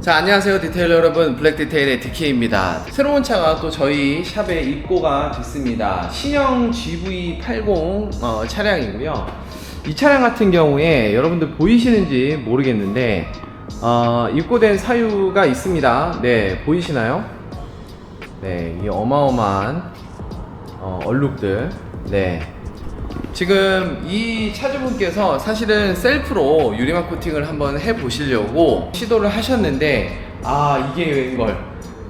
자, 안녕하세요 디테일러 여러분, 블랙디테일의 DK입니다. 새로운 차가 또 저희 샵에 입고가 됐습니다. 신형 GV80 차량이고요. 이 차량 같은 경우에 여러분들 보이시는지 모르겠는데 입고된 사유가 있습니다. 네, 보이시나요? 네, 이 어마어마한 얼룩들. 네, 지금 이 차주분께서 사실은 셀프로 유리막 코팅을 한번 해보시려고 시도를 하셨는데 이게 웬걸,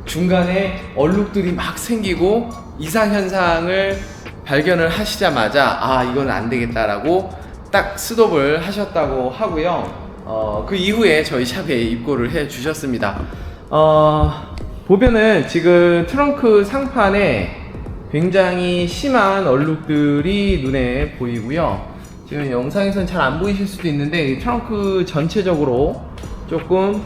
중간에 얼룩들이 막 생기고 이상현상을 발견을 하시자마자 이건 안되겠다라고 딱 스톱을 하셨다고 하고요. 그 이후에 저희 샵에 입고를 해 주셨습니다. 보면은 지금 트렁크 상판에 굉장히 심한 얼룩들이 눈에 보이고요. 지금 영상에서는 잘 안 보이실 수도 있는데 이 트렁크 전체적으로 조금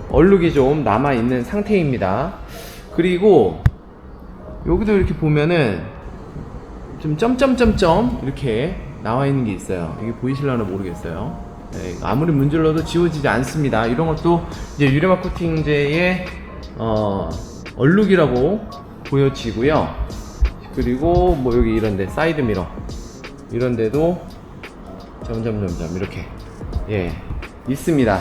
얼룩이 좀 남아있는 상태입니다. 그리고 여기도 이렇게 보면은 좀 점점점점 이렇게 나와있는 게 있어요. 이게 보이실려나 모르겠어요. 네, 아무리 문질러도 지워지지 않습니다. 이런 것도 이제 유리막 코팅제의 얼룩이라고 보여지고요. 그리고 뭐 여기 이런데 사이드 미러 이런데도 점점점점 이렇게 있습니다.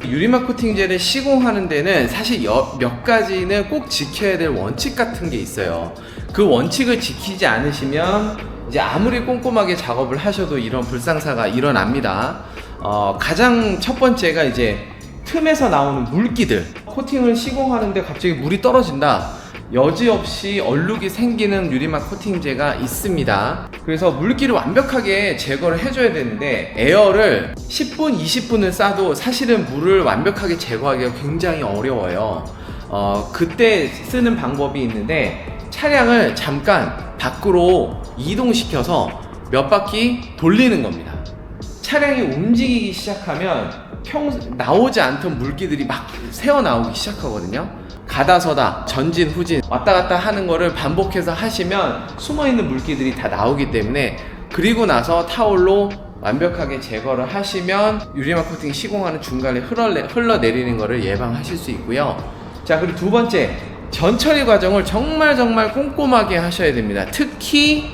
유리막 코팅제를 시공하는 데는 사실 몇 가지는 꼭 지켜야 될 원칙 같은 게 있어요. 그 원칙을 지키지 않으시면 이제 아무리 꼼꼼하게 작업을 하셔도 이런 불상사가 일어납니다. 가장 첫 번째가 이제 틈에서 나오는 물기들. 코팅을 시공하는데 갑자기 물이 떨어진다, 여지없이 얼룩이 생기는 유리막 코팅제가 있습니다. 그래서 물기를 완벽하게 제거를 해줘야 되는데 에어를 10분, 20분을 쏴도 사실은 물을 완벽하게 제거하기가 굉장히 어려워요. 그때 쓰는 방법이 있는데 차량을 잠깐 밖으로 이동시켜서 몇 바퀴 돌리는 겁니다. 차량이 움직이기 시작하면 나오지 않던 물기들이 막 새어나오기 시작하거든요. 가다서다, 전진, 후진, 왔다 갔다 하는 거를 반복해서 하시면 숨어있는 물기들이 다 나오기 때문에, 그리고 나서 타올로 완벽하게 제거를 하시면 유리막 코팅 시공하는 중간에 흘러내리는 거를 예방하실 수 있고요. 자, 그리고 두 번째, 전처리 과정을 정말 꼼꼼하게 하셔야 됩니다. 특히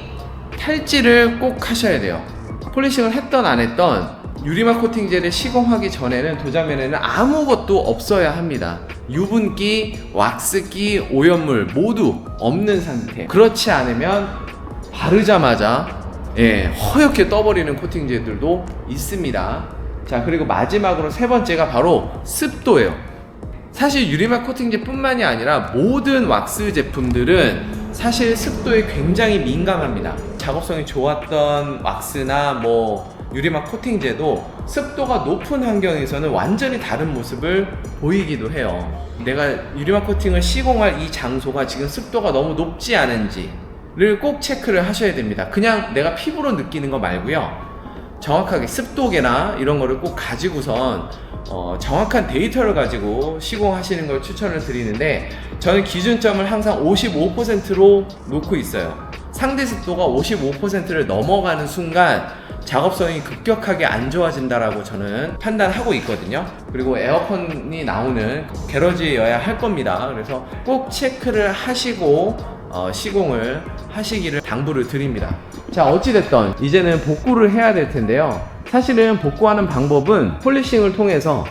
탈지를 꼭 하셔야 돼요. 폴리싱을 했던 안 했던 유리막 코팅제를 시공하기 전에는 도자면에는 아무것도 없어야 합니다. 유분기, 왁스기, 오염물 모두 없는 상태. 그렇지 않으면 바르자마자 허옇게 떠버리는 코팅제들도 있습니다. 자, 그리고 마지막으로 세 번째가 바로 습도예요. 사실 유리막 코팅제 뿐만이 아니라 모든 왁스 제품들은 사실 습도에 굉장히 민감합니다. 작업성이 좋았던 왁스나 유리막 코팅제도 습도가 높은 환경에서는 완전히 다른 모습을 보이기도 해요. 내가 유리막 코팅을 시공할 이 장소가 지금 습도가 너무 높지 않은지를 꼭 체크를 하셔야 됩니다. 그냥 내가 피부로 느끼는 거 말고요, 정확하게 습도계나 이런 거를 꼭 가지고선 정확한 데이터를 가지고 시공하시는 걸 추천을 드리는데, 저는 기준점을 항상 55%로 놓고 있어요. 상대 습도가 55%를 넘어가는 순간 작업성이 급격하게 안 좋아진다라고 저는 판단하고 있거든요. 그리고 에어컨이 나오는 게러지여야 할 겁니다. 그래서 꼭 체크를 하시고 시공을 하시기를 당부를 드립니다. 자, 어찌됐든 이제는 복구를 해야 될 텐데요. 사실은 복구하는 방법은 폴리싱을 통해서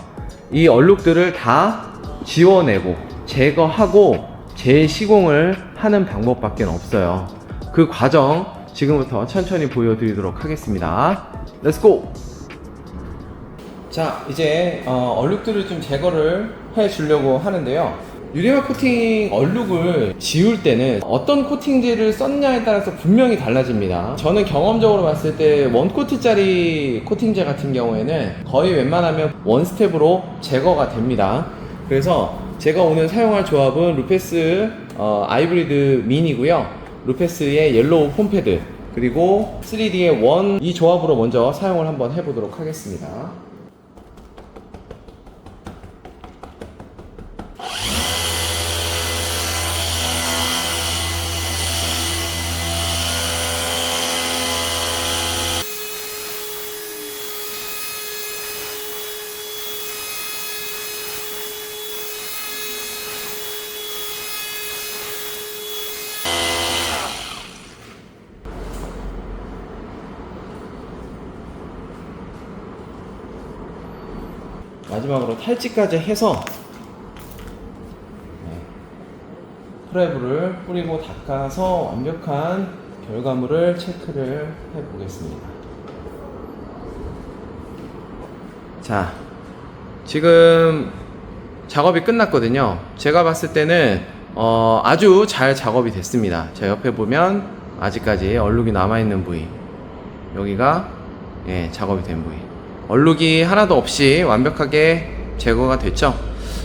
이 얼룩들을 다 지워내고 제거하고 재시공을 하는 방법밖에 없어요. 그 과정 지금부터 천천히 보여드리도록 하겠습니다. 렛츠고! 자, 이제 얼룩들을 좀 제거를 해 주려고 하는데요. 유리막 코팅 얼룩을 지울 때는 어떤 코팅제를 썼냐에 따라서 분명히 달라집니다. 저는 경험적으로 봤을 때 원코트짜리 코팅제 같은 경우에는 거의 웬만하면 원스텝으로 제거가 됩니다. 그래서 제가 오늘 사용할 조합은 루페스 아이브리드 미니고요. 루페스의 옐로우 폼패드, 그리고 3D의 원, 이 조합으로 먼저 사용을 한번 해보도록 하겠습니다. 마지막으로 탈지까지 해서 프레브를 뿌리고 닦아서 완벽한 결과물을 체크를 해보겠습니다. 자, 지금 작업이 끝났거든요. 제가 봤을 때는 아주 잘 작업이 됐습니다. 자, 옆에 보면 아직까지 얼룩이 남아있는 부위, 여기가 작업이 된 부위, 얼룩이 하나도 없이 완벽하게 제거가 됐죠.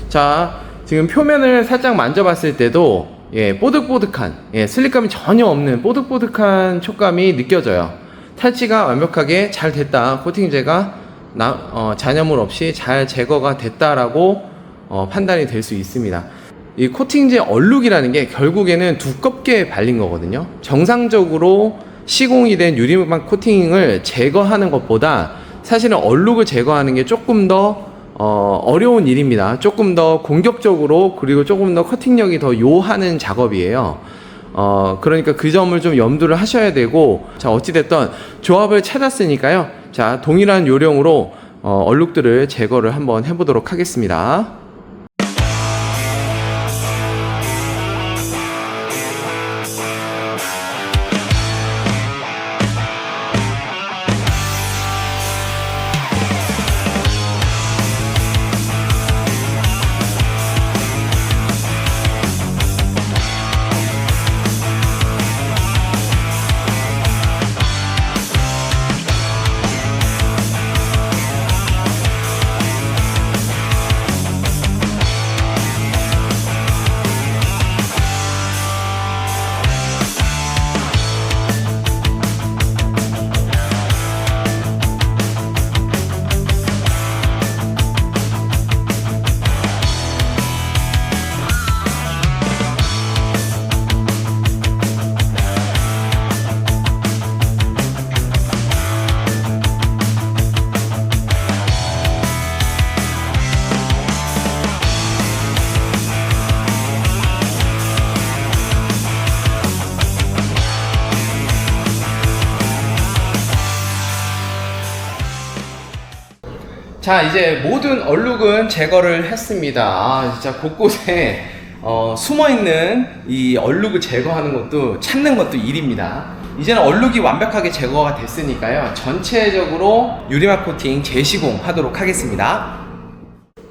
자, 지금 표면을 살짝 만져봤을 때도 뽀득뽀득한, 슬립감이 전혀 없는 뽀득뽀득한 촉감이 느껴져요. 탈지가 완벽하게 잘 됐다, 코팅제가 잔여물 없이 잘 제거가 됐다라고 판단이 될 수 있습니다. 이 코팅제 얼룩이라는 게 결국에는 두껍게 발린 거거든요. 정상적으로 시공이 된 유리막 코팅을 제거하는 것보다 사실은 얼룩을 제거하는 게 조금 더 어려운 일입니다. 조금 더 공격적으로, 그리고 조금 더 커팅력이 더 요하는 작업이에요. 그러니까 그 점을 좀 염두를 하셔야 되고, 자, 어찌됐든 조합을 찾았으니까요. 자, 동일한 요령으로 얼룩들을 제거를 한번 해보도록 하겠습니다. 자, 이제 모든 얼룩은 제거를 했습니다. 진짜 곳곳에 숨어있는 이 얼룩을 제거하는 것도, 찾는 것도 일입니다. 이제는 얼룩이 완벽하게 제거가 됐으니까요, 전체적으로 유리막 코팅 재시공하도록 하겠습니다.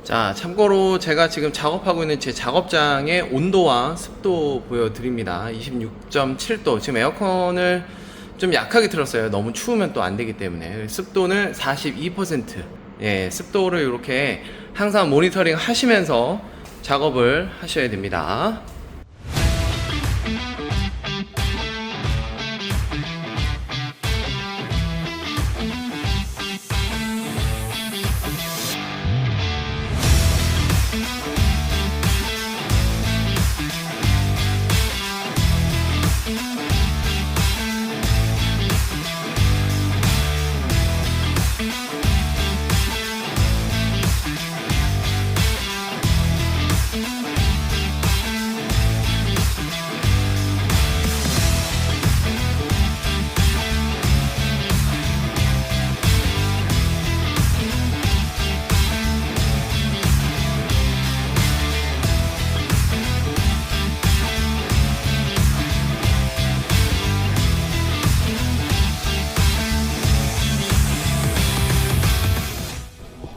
자, 참고로 제가 지금 작업하고 있는 제 작업장의 온도와 습도 보여드립니다. 26.7도. 지금 에어컨을 좀 약하게 틀었어요. 너무 추우면 또 안 되기 때문에. 습도는 42%. 습도를 이렇게 항상 모니터링 하시면서 작업을 하셔야 됩니다.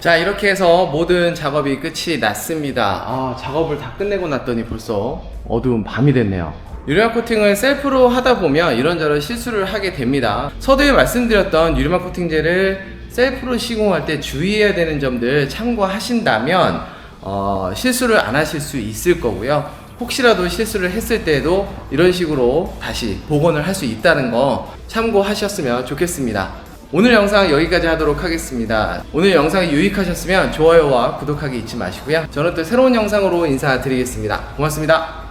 자, 이렇게 해서 모든 작업이 끝이 났습니다. 작업을 다 끝내고 났더니 벌써 어두운 밤이 됐네요. 유리막 코팅을 셀프로 하다 보면 이런저런 실수를 하게 됩니다. 서두에 말씀드렸던 유리막 코팅제를 셀프로 시공할 때 주의해야 되는 점들 참고하신다면 실수를 안 하실 수 있을 거고요. 혹시라도 실수를 했을 때에도 이런 식으로 다시 복원을 할 수 있다는 거 참고하셨으면 좋겠습니다. 오늘 영상 여기까지 하도록 하겠습니다. 오늘 영상이 유익하셨으면 좋아요와 구독하기 잊지 마시고요. 저는 또 새로운 영상으로 인사드리겠습니다. 고맙습니다.